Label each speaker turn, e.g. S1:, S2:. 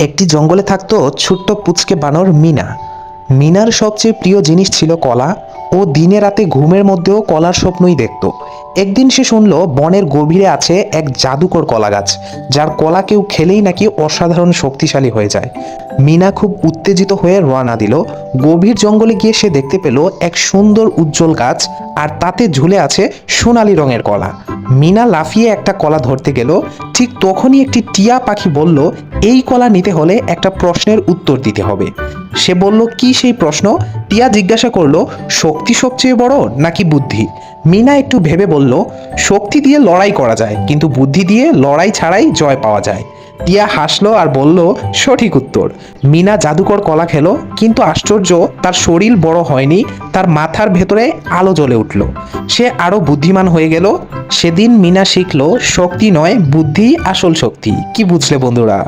S1: একটি জঙ্গলে থাকতো ছোট্ট পুচকে বানর মিনা। মিনার সবচেয়ে প্রিয় জিনিস ছিল কলা। ও দিনে রাতে ঘুমের মধ্যেও কলার স্বপ্নই দেখত। একদিন সে শুনল বনের গভীরে আছে এক জাদুকর কলা গাছ, যার কলা কেউ খেলেই নাকি অসাধারণ শক্তিশালী হয়ে যায়। মিনা খুব উত্তেজিত হয়ে রওনা দিল। গভীর জঙ্গলে গিয়ে সে দেখতে পেল এক সুন্দর উজ্জ্বল গাছ, আর তাতে ঝুলে আছে সোনালী রঙের কলা। মিনা লাফিয়ে একটা কলা ধরতে গেল। ঠিক তখনই একটি টিয়া পাখি বলল, এই কলা নিতে হলে একটা প্রশ্নের উত্তর দিতে হবে। সে বলল, কি সেই প্রশ্ন? টিয়া জিজ্ঞাসা করলো, শক্তি সবচেয়ে বড় নাকি বুদ্ধি? মিনা একটু ভেবে বলল, শক্তি দিয়ে লড়াই করা যায়, কিন্তু বুদ্ধি দিয়ে লড়াই ছাড়াই জয় পাওয়া যায়। টিয়া হাসলো আর বলল, সঠিক উত্তর। মিনা জাদুকর কলা খেলো, কিন্তু আশ্চর্য, তার শরীর বড় হয়নি, তার মাথার ভেতরে আলো জ্বলে উঠল। সে আরো বুদ্ধিমান হয়ে গেল। সেদিন মিনা শিখলো, শক্তি নয়, বুদ্ধি আসল শক্তি। কি বুঝলে বন্ধুরা?